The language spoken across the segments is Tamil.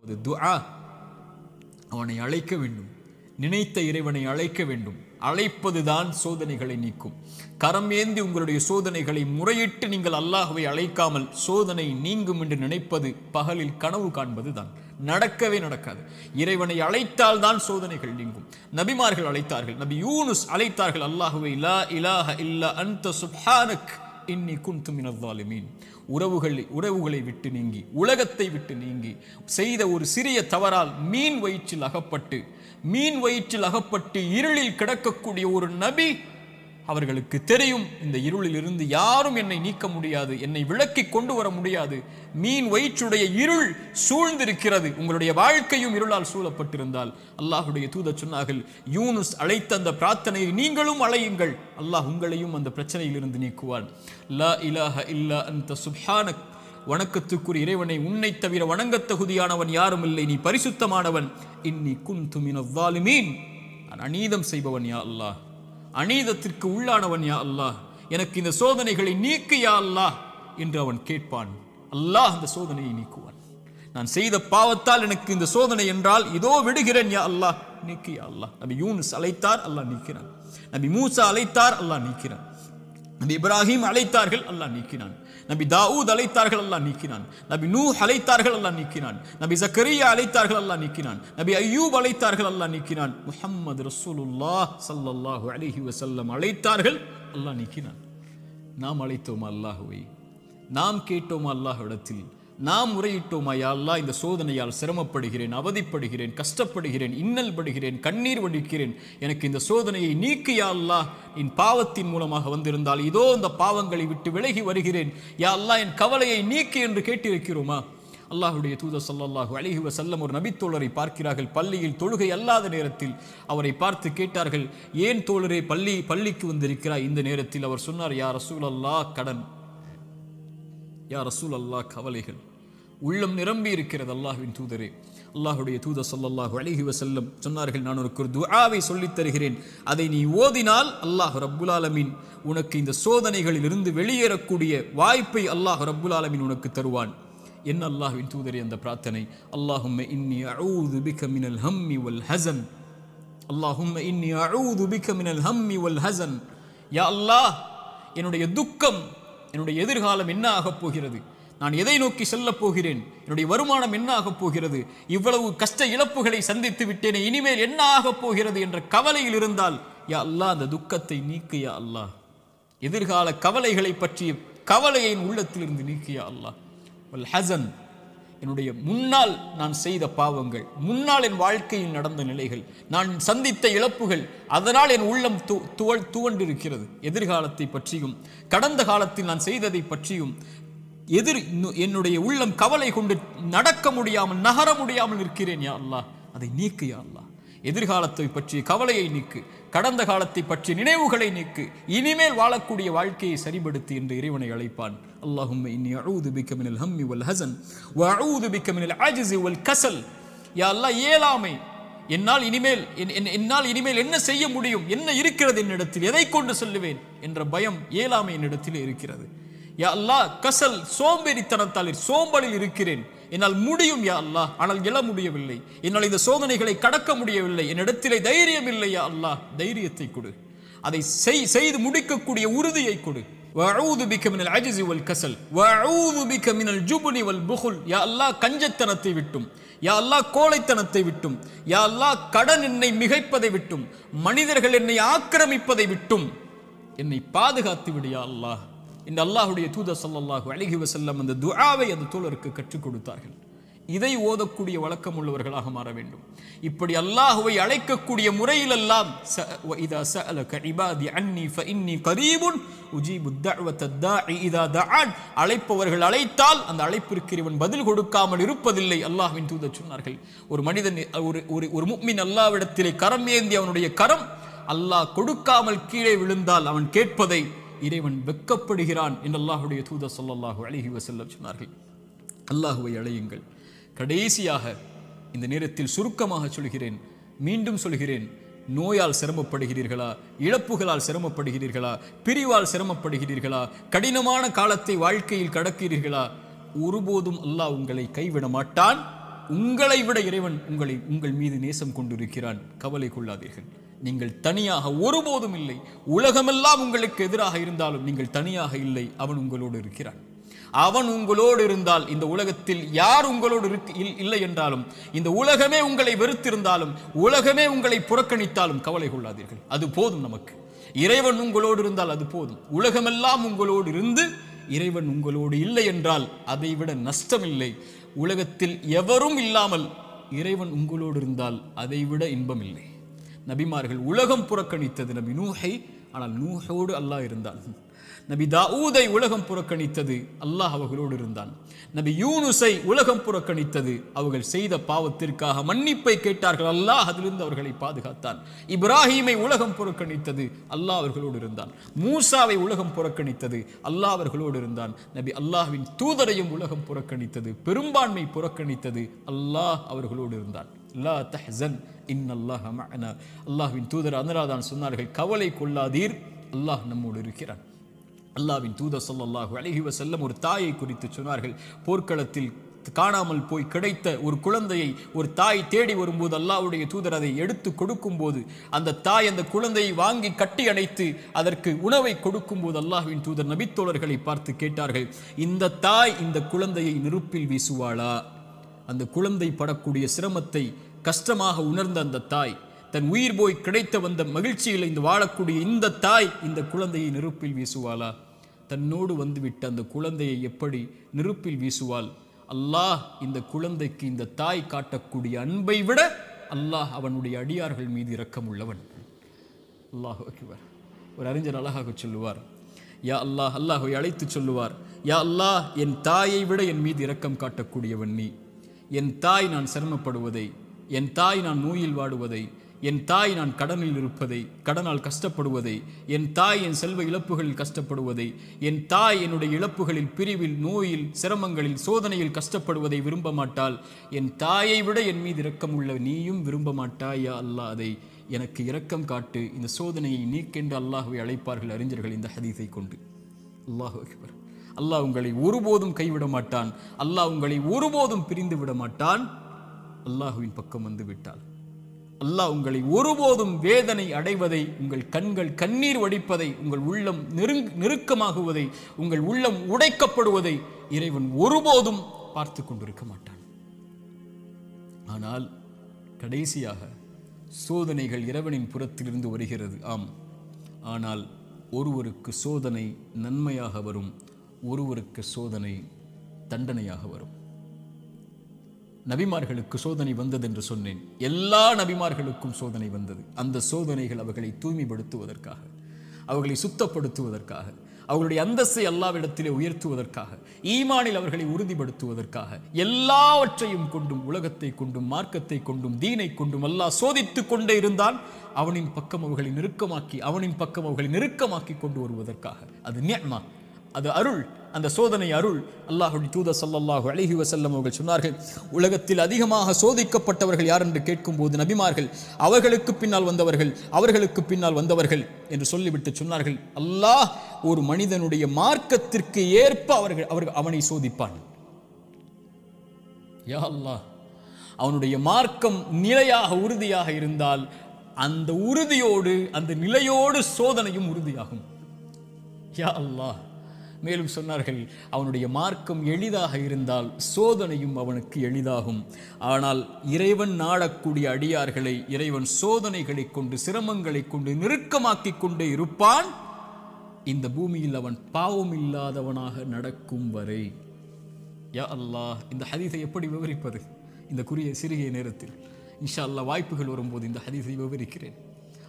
இந்த துஆ அவனை அழைக்க வேண்டும், நினைத்த இறைவனை அழைக்க வேண்டும். அழைப்பதுதான் சோதனைகளை நீக்கும். கரம் ஏந்தி உங்களுடைய சோதனைகளை முறையிட்டு நீங்கள் அல்லாஹ்வை அழைக்காமல் சோதனை நீங்கும் என்று நினைப்பது பகலில் கனவு காண்பது தான். நடக்கவே நடக்காது. இறைவனை அழைத்தால் தான் சோதனைகள் நீங்கும். நபிமார்கள் அழைத்தார்கள். நபி யூனுஸ் அழைத்தார்கள் அல்லாஹ்வை, லா இலாஹ இல்லா அன்த சுப்ஹானக் இன்னி குன்து மினல் ஸாலிமீன். உறவுகளை விட்டு நீங்கி, உலகத்தை விட்டு நீங்கி செய்த ஒரு சிறிய தவறால் மீன் வயிற்றில் அகப்பட்டு இருளில் கிடக்கக்கூடிய ஒரு நபி, அவர்களுக்கு தெரியும் இந்த இருளில் இருந்து யாரும் என்னை நீக்க முடியாது, என்னை விலக்கி கொண்டு வர முடியாது. மீன் வயிற்றுடைய இருள் சூழ்ந்திருக்கிறது. உங்களுடைய வாழ்க்கையும் இருளால் சூழப்பட்டிருந்தால் அல்லாஹுடைய தூதர் சொன்னார்கள், யூனுஸ் அழைத்த அந்த பிரார்த்தனையை நீங்களும் அழையுங்கள், அல்லாஹ் உங்களையும் அந்த பிரச்சனையில் இருந்து நீக்குவான். லா இலாஹ இல்லா அன்த சுப்ஹானக், வணக்கத்துக்குரிய இறைவனை, உன்னை தவிர வணங்கத் தகுதியானவன் யாரும் இல்லை, நீ பரிசுத்தமானவன். இன்னி குன்து மினல் ஸாலிமீன், நான் அநீதம் செய்பவன் யா அல்லாஹ், அநீதத்திற்கு உள்ளானவன் யா அல்லாஹ், எனக்கு இந்த சோதனைகளை நீக்கு யா அல்லாஹ் என்று அவன் கேட்பான். அல்லாஹ் அந்த சோதனையை நீக்குவான். நான் செய்த பாவத்தால் எனக்கு இந்த சோதனை என்றால் இதோ விடுகிறேன் யா அல்லாஹ், நீக்கு யா அல்லாஹ். நபி யூனுஸ் அழைத்தார், அல்லாஹ் நீக்கினான். நபி மூசா அழைத்தார், அல்லாஹ் நீக்கினான். நபி இப்ராஹிம் அழைத்தார்கள், அல்லாஹ் நீக்கினான். நபி தாவூத் அழைத்தார்கள், அல்லாஹ் நீக்கினான். நபி நூஹ் அழைத்தார்கள், அல்லாஹ் நீக்கினான். நபி ஜக்கரியா அழைத்தார்கள், அல்லாஹ் நீக்கினான். நபி அய்யூப் அழைத்தார்கள், அல்லாஹ் நீக்கினான். முஹம்மது ரசூலுல்லாஹ் ஸல்லல்லாஹு அலைஹி வஸல்லம் அழைத்தார்கள், அல்லாஹ் நீக்கினான். நாம் அழைத்தோமா அல்லாஹ்வை? நாம் கேட்டோமா அல்லாஹ்விடத்தில்? நாம் முறையிட்டோமா, யா அல்லாஹ் இந்த சோதனையால் சிரமப்படுகிறேன், அவதிப்படுகிறேன், கஷ்டப்படுகிறேன், இன்னல் படுகிறேன், கண்ணீர் வடிக்கிறேன், எனக்கு இந்த சோதனையை நீக்கு யா அல்லாஹ். என் பாவத்தின் மூலமாக வந்திருந்தால் இதோ இந்த பாவங்களை விட்டு விலகி வருகிறேன் யா அல்லாஹ், என் கவலையை நீக்கு என்று கேட்டிருக்கிறோமா? அல்லாஹ்வுடைய தூதர் ஸல்லல்லாஹு அலைஹி வஸல்லம் ஒரு நபித்தோழரை பார்க்கிறார்கள். பள்ளியில் தொழுகை அல்லாத நேரத்தில் அவரை பார்த்து கேட்டார்கள், ஏன் தோழரே பள்ளிக்கு வந்திருக்கிறாய் இந்த நேரத்தில்? அவர் சொன்னார், யா ரசூலல்லாஹ், கடன், யா ரசூலல்லாஹ், கவலைகள், உள்ளம் நிரம்பி இருக்கிறது அல்லாஹ்வின் தூதரே. அல்லாஹ்வுடைய தூதர் ஸல்லல்லாஹு அலைஹி வஸல்லம் சொன்னார்கள், நான் உனக்கு ஒரு துஆவை சொல்லித் தருகிறேன், அதை நீ ஓதினால் அல்லாஹ் ரப்புல் ஆலமீன் உனக்கு இந்த சோதனைகளில் இருந்து வெளியேறக்கூடிய வாய்ப்பை அல்லாஹ் ரப்புல் ஆலமீன் உனக்கு தருவான். என்ன அல்லாஹ்வின் தூதரே அந்த பிரார்த்தனை? அல்லாஹும்ம இன்னி அஊது பிக மினல் ஹம்மி வல் ஹஸன், அல்லாஹும்ம இன்னி அஊது பிக மினல் ஹம்மி வல் ஹஸன். யா அல்லாஹ், என்னுடைய துக்கம், என்னுடைய எதிர்காலம் என்ன ஆகப் போகிறது, நான் எதை நோக்கி செல்லப் போகிறேன், என்னுடைய வருமானம் என்ன ஆகப் போகிறது, இவ்வளவு கஷ்ட இழப்புகளை சந்தித்து விட்டேனே, இனிமேல் என்ன ஆகப் போகிறது என்ற கவலையில் இருந்தால் யா அல்லாஹ் அந்த துக்கத்தை நீக்கு யா அல்லாஹ். எதிர்கால கவலைகளை பற்றிய கவலையை உள்ளத்திலிருந்து நீக்கு யா அல்லாஹ். வல் ஹஸன், என்னுடைய முன்னால் நான் செய்த பாவங்கள், முன்னால் என் வாழ்க்கையில் நடந்த நிலைகள், நான் சந்தித்த இழப்புகள், அதனால் என் உள்ளம் துவண்டிருக்கிறது. எதிர்காலத்தை பற்றியும் கடந்த காலத்தில் நான் செய்ததை பற்றியும் என்னுடைய உள்ளம் கவலை கொண்டு நடக்க முடியாமல், நகர முடியாமல் இருக்கிறேன் யா அல்லாஹ், அதை நீக்கு யா அல்லாஹ். எதிர்காலத்தை பற்றிய கவலையை நீக்கு, கடந்த காலத்தை பற்றிய நினைவுகளை நீக்கு, இனிமேல் வாழக்கூடிய வாழ்க்கையை சரிபடுத்து என்று இறைவனை அழைப்பான். அல்லாஹும்ம இன்னி அஊது பிக மினல் ஹம்மி வல் ஹஸன் வ அஊது பிக மினல் அஜ்ஸி வல் கஸல். யா அல்லாஹ், இயலாமை, என்னால் இனிமேல் என்ன செய்ய முடியும், என்ன இருக்கிறது என்னிடத்தில், எதை கொண்டு செல்லுவேன் என்ற பயம், இயலாமை என்னிடத்தில் இருக்கிறது. யா அல்லாஹ், கசல், சோம்பேறித்தனத்தால் சோம்பலில் இருக்கிறேன், என்னால் முடியும் யா அல்லாஹ், ஆனால் எழ முடியவில்லை, என்னால் இந்த சோதனைகளை கடக்க முடியவில்லை, என்னிடத்திலே தைரியம் இல்லை யா அல்லாஹ், தைரியத்தை கொடு, அதை செய்து முடிக்கக்கூடிய உறுதியை கொடு. வஅஊது பிக மினல் அஜ்ஸி வல் கஸல் வஅஊது பிக மினல் ஜுப்னி வல் புகுல். யா அல்லாஹ், கஞ்சத்தனத்தை விட்டும், யா அல்லாஹ் கோழைத்தனத்தை விட்டும், யா அல்லாஹ் கடன் என்னை மிகைப்பதை விட்டும், மனிதர்கள் என்னை ஆக்கிரமிப்பதை விட்டும் என்னை பாதுகாத்து விடு யா அல்லாஹ். இந்த அல்லாஹ்வுடைய தூதர் ஸல்லல்லாஹு அலைஹி வஸல்லம் அந்த துஆவை அந்த தோழருக்கு கற்றுக் கொடுத்தார்கள். இதை ஓதக்கூடிய வழக்கம் உள்ளவர்களாக மாற வேண்டும். இப்படி அல்லாஹ்வை அழைக்கக்கூடிய முறையிலெல்லாம் இதா சஅலக இபாதி அன்னி ஃபஇன்னி கரீபுன் உஜீபு தஅவத தாஇ இதா தஆன். அழைப்பவர்கள் அழைத்தால் அந்த அழைப்பிற்கு இவன் பதில் கொடுக்காமல் இருப்பதில்லை. அல்லாஹ்வின் தூதர் சொன்னார்கள், ஒரு மனிதன், ஒரு முஃமின் அல்லாஹ்விடத்திலே கரம் ஏந்தி அவனுடைய கரம் அல்லாஹ் கொடுக்காமல் கீழே விழுந்தால் அவன் கேட்பதை இறைவன் வெட்கப்படுகிறான் என்று அல்லாஹ்வுடைய தூதர் ஸல்லல்லாஹு அலைஹி வஸல்லம் சொன்னார்கள். அல்லாஹ்வை அழையுங்கள். கடைசியாக இந்த நேரத்தில் சுருக்கமாக சொல்கிறேன், மீண்டும் சொல்கிறேன், நோயால் சிரமப்படுகிறீர்களா, இழப்புகளால் சிரமப்படுகிறீர்களா, பிரிவால் சிரமப்படுகிறீர்களா, கடினமான காலத்தை வாழ்க்கையில் கடக்கிறீர்களா, ஒருபோதும் அல்லாஹ் உங்களை கைவிட மாட்டான். உங்களை விட இறைவன் உங்கள் மீது நேசம் கொண்டிருக்கிறான். கவலை கொள்ளாதீர்கள். நீங்கள் தனியாக ஒருபோதும் இல்லை. உலகமெல்லாம் உங்களுக்கு எதிராக இருந்தாலும் நீங்கள் தனியாக இல்லை. அவன் உங்களோடு இருக்கிறான். அவன் உங்களோடு இருந்தால், இந்த உலகத்தில் யார் உங்களோடு இல்லை என்றாலும், இந்த உலகமே உங்களை வெறுத்திருந்தாலும், உலகமே உங்களை புறக்கணித்தாலும் கவலை கொள்ளாதீர்கள். அது போதும் நமக்கு. இறைவன் உங்களோடு இருந்தால் அது போதும். உலகமெல்லாம் உங்களோடு இருந்து இறைவன் உங்களோடு இல்லை என்றால் அதைவிட நஷ்டமில்லை. உலகத்தில் எவரும் இல்லாமல் இறைவன் உங்களோடு இருந்தால் அதைவிட இன்பம் இல்லை. நபிமார்கள் உலகம் புறக்கணித்தது நபி நூஹை, ஆனால் நூஹோடு அல்லாஹ் இருந்தான். நபி தாவூதை உலகம் புறக்கணித்தது, அல்லாஹ் அவர்களோடு இருந்தான். நபி யூனுஸை உலகம் புறக்கணித்தது, அவர்கள் செய்த பாவத்திற்காக மன்னிப்பை கேட்டார்கள், அல்லாஹ் அதிலிருந்து அவர்களை பாதுகாத்தான். இப்ராஹீமை உலகம் புறக்கணித்தது, அல்லாஹ் அவர்களோடு இருந்தான். மூசாவை உலகம் புறக்கணித்தது, அல்லாஹ் அவர்களோடு இருந்தான். நபி அல்லாஹ்வின் தூதரையும் உலகம் புறக்கணித்தது, பெரும்பான்மை புறக்கணித்தது, அல்லாஹ் அவர்களோடு இருந்தான். லா தஹ்சன் இன்னல்லாஹ மஅனா. அல்லாஹ்வின் தூதர் அதனால்தான் சொன்னார்கள், கவலை கொள்ளாதீர், அல்லாஹ் நம்மோடு இருக்கிறான். அல்லாஹ்வின் தூதர் ஸல்லல்லாஹு அலைஹி வஸல்லம் ஒரு தாயை குறித்து சொன்னார்கள். போர்க்களத்தில் காணாமல் போய் கிடைத்த ஒரு குழந்தையை ஒரு தாய் தேடி வரும்போது அல்லாஹ்வுடைய தூதர் அதை எடுத்து கொடுக்கும் போது, அந்த தாய் அந்த குழந்தையை வாங்கி கட்டி அணைத்து அதற்கு உணவை கொடுக்கும் போது அல்லாஹ்வின் தூதர் நபித்தோழர்களை பார்த்து கேட்டார்கள், இந்த தாய் இந்த குழந்தையை நெருப்பில் வீசுவாளா? அந்த குழந்தை படக்கூடிய சிரமத்தை கஷ்டமாக உணர்ந்த அந்த தாய், தன் உயிர் போய் கிடைத்த வந்த மகிழ்ச்சியில் இந்த வாழக்கூடிய இந்த தாய் இந்த குழந்தையை நெருப்பில் வீசுவாளா? தன்னோடு வந்துவிட்ட அந்த குழந்தையை எப்படி நெருப்பில் வீசுவாள்? அல்லாஹ் இந்த குழந்தைக்கு இந்த தாய் காட்டக்கூடிய அன்பை விட அல்லாஹ் அவனுடைய அடியார்கள் மீது இரக்கம் உள்ளவன். அல்லாஹ் அக்பர். ஒரு அறிஞர் அழகாக சொல்லுவார், யா அல்லாஹ், அல்லாஹ்வை அழைத்து சொல்லுவார், யா அல்லாஹ், என் தாயை விட என் மீது இரக்கம் காட்டக்கூடியவன் நீ. என் தாய் நான் சிரமப்படுவதை, என் தாய் நான் நோயில் வாடுவதை, என் தாய் நான் கடனில் இருப்பதை, கடனால் கஷ்டப்படுவதை, என் தாய் என் செல்வ இழப்புகளில் கஷ்டப்படுவதை, என் தாய் என்னுடைய இழப்புகளில், பிரிவில், நோயில், சிரமங்களில், சோதனையில் கஷ்டப்படுவதை விரும்ப மாட்டாள். என் தாயை விட என் மீது இரக்கம் உள்ள நீயும் விரும்ப மாட்டாயா அல்லாஹ், அதை எனக்கு இரக்கம் காட்டு, இந்த சோதனையை நீக்கென்று அல்லாஹ்வை அழைப்பார்கள் அறிஞர்கள் இந்த ஹதீஸை கொண்டு. அல்லாஹு அக்பர். அல்லாஹ் உங்களை ஒருபோதும் கைவிட மாட்டான். அல்லாஹ் உங்களை ஒருபோதும் பிரிந்து விட மாட்டான். அல்லாஹுவின் பக்கம் வந்து விட்டால் அல்லாஹ் உங்களை ஒருபோதும் வேதனை அடைவதை, உங்கள் கண்கள் கண்ணீர் வடிப்பதை, உங்கள் உள்ளம் நெருக்கமாகுவதை, உங்கள் உள்ளம் உடைக்கப்படுவதை இறைவன் ஒருபோதும் பார்த்து கொண்டிருக்க மாட்டான். ஆனால் கடைசியாக சோதனைகள் இறைவனின் புறத்திலிருந்து வருகிறது. ஆம், ஆனால் ஒருவருக்கு சோதனை நன்மையாக வரும், ஒருவருக்கு சோதனை தண்டனையாக வரும். நபிமார்களுக்கு சோதனை வந்தது என்று சொன்னேன். எல்லா நபிமார்களுக்கும் சோதனை வந்தது. அந்த சோதனைகள் அவர்களை தூய்மைப்படுத்துவதற்காக, அவர்களை சுத்தப்படுத்துவதற்காக, அவர்களுடைய அந்தஸ்தை அல்லாஹ்விடத்திலே உயர்த்துவதற்காக, ஈமானில் அவர்களை உறுதிப்படுத்துவதற்காக, எல்லாவற்றையும் கொண்டும், உலகத்தை கொண்டும், மார்க்கத்தை கொண்டும், தீனை கொண்டும் அல்லாஹ் சோதித்துக் கொண்டே இருந்தான். அவனின் பக்கம் அவர்களை நெருக்கமாக்கி, அவனின் பக்கம் அவர்களை நெருக்கமாக்கி கொண்டு வருவதற்காக. அது நிஅமா, அது அருள். அந்த சோதனை அருள். அல்லாஹ்வுடைய தூதர் ஸல்லல்லாஹு அலைஹி வஸல்லம் அவர்கள் சொன்னார்கள், உலகத்தில் அதிகமாக சோதிக்கப்பட்டவர்கள் யார் என்று கேட்கும்போது நபிமார்கள், அவர்களுக்கு பின்னால் வந்தவர்கள், அவர்களுக்கு பின்னால் வந்தவர்கள் என்று சொல்லிவிட்டு சொன்னார்கள், அல்லாஹ் ஒரு மனிதனுடைய மார்க்கத்திற்கு ஏற்ப அவனை சோதிப்பான். யா அல்லாஹ், அவனுடைய மார்க்கம் நிலையாக உறுதியாக இருந்தால் அந்த உறுதியோடு, அந்த நிலையோடு சோதனையும் உறுதியாகும். யா அல்லாஹ். மேலும் சொன்னார்கள், அவனுடைய மார்க்கம் எளிதாக இருந்தால் சோதனையும் அவனுக்கு எளிதாகும். ஆனால் இறைவன் நாடக்கூடிய அடியார்களை இறைவன் சோதனைகளை கொண்டு, சிரமங்களை கொண்டு நெருக்கமாக்கி கொண்டே இருப்பான், இந்த பூமியில் அவன் பாவம் இல்லாதவனாக நடக்கும் வரை. யா அல்லாஹ், இந்த ஹதீஸை எப்படி விவரிப்பது இந்த சிறிய நேரத்தில்? இன்ஷா அல்லாஹ் வாய்ப்புகள் வரும்போது இந்த ஹதீஸை விவரிக்கிறேன்.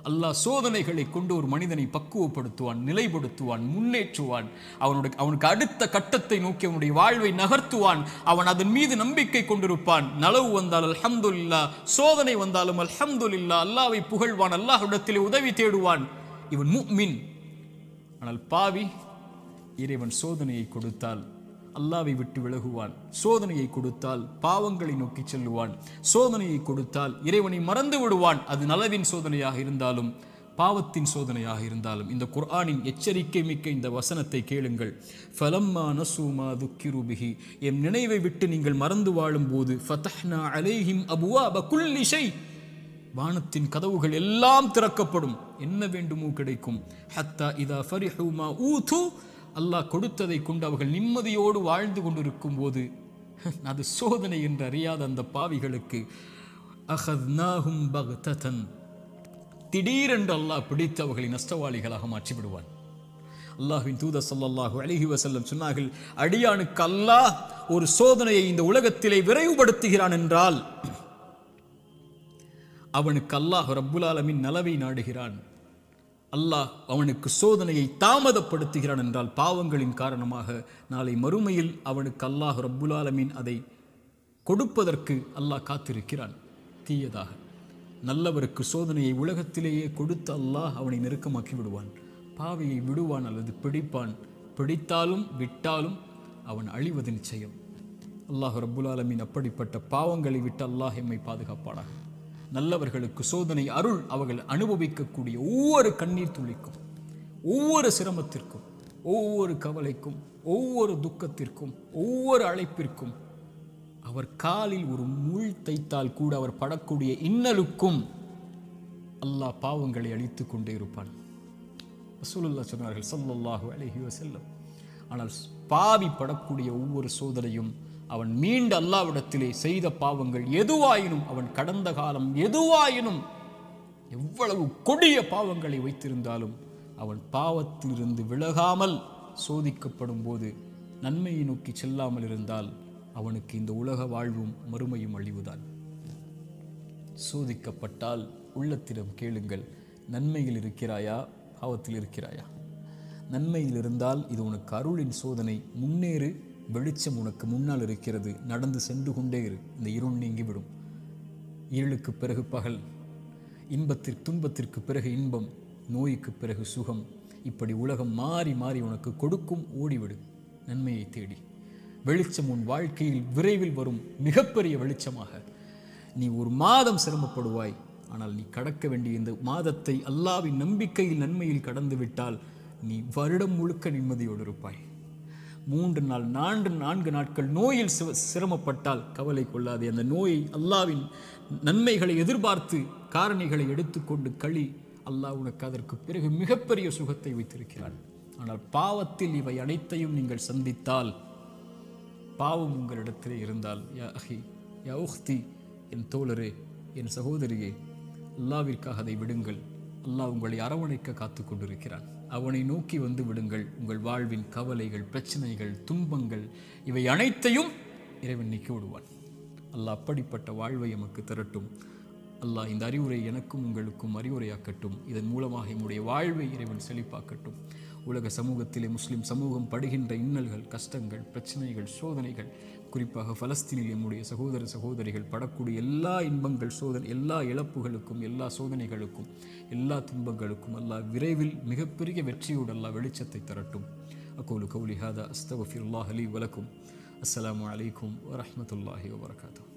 அல்லாஹ் சோதனைகளை கொண்டு ஒரு மனிதனை பக்குவப்படுத்துவான், நிலைப்படுத்துவான், முன்னேற்றுவான். அவனுக்கு அடுத்த கட்டத்தை நோக்கி அவனுடைய வாழ்வை நகர்த்துவான். அவன் அதன் மீது நம்பிக்கை கொண்டிருப்பான். நலவு வந்தால் அல்ஹம்துலில்லாஹ், சோதனை வந்தாலும் அல்ஹம்துலில்லாஹ், அல்லாஹ்வை புகழ்வான், அல்லாஹ்விடத்திலே உதவி தேடுவான். இவன் முஃமின். ஆனால் பாவி, இறைவன் சோதனையை கொடுத்தால் அல்லாஹ்வை விட்டு விலகுவான், சோதனையை கொடுத்தால் பாவங்களை நோக்கி செல்லுவான், சோதனையை கொடுத்தால் இறைவனை மறந்து விடுவான். அது நலவின் சோதனையாக இருந்தாலும் பாவத்தின் சோதனையாக இருந்தாலும் இந்த குர்ஆனின் எச்சரிக்கை மிக்க இந்த வசனத்தை கேளுங்கள். ஃபலம்மா நஸூ மா துக்கிரு பிஹி, எம் நினைவை விட்டு நீங்கள் மறந்து வாழும்போது ஃபதஹ்னா அலைஹிம் அபுவாப குல்லி ஷை, வானத்தின் கதவுகள் எல்லாம் திறக்கப்படும், என்ன வேண்டுமோ கிடைக்கும். ஹத்தா இதா ஃபரிஹு மா ஊது, அல்லாஹ் கொடுத்ததை கொண்டு அவர்கள் நிம்மதியோடு வாழ்ந்து கொண்டிருக்கும் போது அது சோதனை என்று அறியாத அந்த பாவிகளுக்கு அஹத்னாஹும் பக்ததன், திடீரென்று அல்லாஹ் பிடித்து அவர்களை நஷ்டவாளிகளாக மாற்றி விடுவான். அல்லாஹ்வின் தூதர் ஸல்லல்லாஹு அலைஹி வஸல்லம் சொன்னார்கள், அடியானுக்கு அல்லாஹ் ஒரு சோதனையை இந்த உலகத்திலே விரைவுபடுத்துகிறான் என்றால் அவனுக்கு அல்லாஹ் ரப்புல் ஆலமீன் நலவை நாடுகிறான். அல்லாஹ் அவனுக்கு சோதனையை தாமதப்படுத்துகிறான் என்றால் பாவங்களின் காரணமாக நாளை மறுமையில் அவனுக்கு அல்லாஹ் ரப்புல் ஆலமீன் அதை கொடுப்பதற்கு அல்லாஹ் காத்திருக்கிறான். தீயதாக நல்லவருக்கு சோதனையை உலகத்திலேயே கொடுத்து அல்லாஹ் அவனை நெருக்கமாக்கி விடுவான். பாவியை விடுவான் அல்லது பிடிப்பான். பிடித்தாலும் விட்டாலும் அவன் அழிவது நிச்சயம். அல்லாஹ் ரப்புல் ஆலமீன் அப்படிப்பட்ட பாவங்களை விட்டு அல்லாஹ் எம்மை பாதுகாப்பானாக. நல்லவர்களுக்கு சோதனை அருள் அவர்கள் அனுபவிக்கக்கூடிய ஒவ்வொரு கண்ணீர் துளிக்கும், ஒவ்வொரு சிரமத்திற்கும், ஒவ்வொரு கவலைக்கும், ஒவ்வொரு துக்கத்திற்கும், ஒவ்வொரு அழைப்பிற்கும், அவர் காலில் ஒரு முள் தைத்தால் கூட அவர் படக்கூடிய இன்னலுக்கும் அல்லாஹ் பாவங்களை அழித்து கொண்டே இருப்பான். ரசூலுல்லாஹ் சொன்னார்கள் ஸல்லல்லாஹு அலைஹி வஸல்லம், ஆனால் பாவி படக்கூடிய ஒவ்வொரு சோதனையும் அவன் மீண்டு அல்லாஹ்விடத்திலே செய்த பாவங்கள் எதுவாயினும், அவன் கடந்த காலம் எதுவாயினும், எவ்வளவு கொடிய பாவங்களை வைத்திருந்தாலும் அவன் பாவத்திலிருந்து விலகாமல் சோதிக்கப்படும் போது நன்மையை நோக்கி செல்லாமல் இருந்தால் அவனுக்கு இந்த உலக வாழ்வும் மறுமையும் அழிவுதான். சோதிக்கப்பட்டால் உள்ளத்திடம் கேளுங்கள், நன்மையில் இருக்கிறாயா, பாவத்தில் இருக்கிறாயா? நன்மையில் இருந்தால் இது உனக்கு அருளின் சோதனை, முன்னேறு, வெளிச்சம் உனக்கு முன்னால் இருக்கிறது, நடந்து சென்று கொண்டே இரு, இந்த இருள் நீங்கிவிடும். இருளுக்கு பிறகு பகல், துன்பத்திற்கு பிறகு இன்பம், நோய்க்கு பிறகு சுகம், இப்படி உலகம் மாறி மாறி உனக்கு கொடுக்கும். ஓடிவிடு நன்மையை தேடி. வெளிச்சம் உன் வாழ்க்கையில் விரைவில் வரும், மிகப்பெரிய வெளிச்சமாக. நீ ஒரு மாதம் சிரமப்படுவாய், ஆனால் நீ கடக்க வேண்டிய இந்த மாதத்தை அல்லாஹ்வின் நம்பிக்கையில் நன்மையில் கடந்து விட்டால் நீ வருடம் முழுக்க நிம்மதியோடு இருப்பாய். 3 நாள் 4 நாட்கள் நோயில் சிரமப்பட்டால் கவலை கொள்ளாதே. அந்த நோயை அல்லாஹ்வின் நன்மைகளை எதிர்பார்த்து காரணிகளை எடுத்துக்கொண்டு களி, அல்லாஹ் உனக்கு அதற்கு பிறகு மிகப்பெரிய சுகத்தை வைத்திருக்கிறான். ஆனால் பாவத்தில் இவை அனைத்தையும் நீங்கள் சந்தித்தால், பாவம் உங்களிடத்திலே இருந்தால், யா அஹி யா உஹ்தி, என் தோழரே, என் சகோதரியே, அல்லாஹ்விற்காக அதை விடுங்கள். அல்லாஹ் உங்களை அரவணைக்க காத்து கொண்டிருக்கிறான். அவனை நோக்கி வந்து விடுங்கள். உங்கள் வாழ்வின் கவலைகள், பிரச்சனைகள், துன்பங்கள் இவை அனைத்தையும் இறைவன் நீக்கி விடுவான். அல்லாஹ் அப்படிப்பட்ட வாழ்வை எமக்கு தரட்டும். அல்லாஹ் இந்த அறிவுரை எனக்கும் உங்களுக்கும் அறிவுரையாக்கட்டும். இதன் மூலமாக என்னுடைய வாழ்வை இறைவன் செழிப்பாக்கட்டும். உலக சமூகத்திலே முஸ்லிம் சமூகம் படுகின்ற இன்னல்கள், கஷ்டங்கள், பிரச்சனைகள், சோதனைகள், குறிப்பாக பலஸ்தீனில் நம்முடைய சகோதர சகோதரிகள் படக்கூடிய எல்லா இன்பங்கள், எல்லா இழப்புகளுக்கும், எல்லா சோதனைகளுக்கும், எல்லா துன்பங்களுக்கும் அல்லாஹ் விரைவில் மிகப்பெரிய வெற்றியோடு அல்லாஹ் வெளிச்சத்தை தரட்டும். அகூலு கௌலி ஹாதா அஸ்தக்ஃபிருல்லாஹ் லீ வலக்கும். அஸ்ஸலாமு அலைக்கும் வரஹ்மத்துல்லாஹி வபரகாத்துஹு.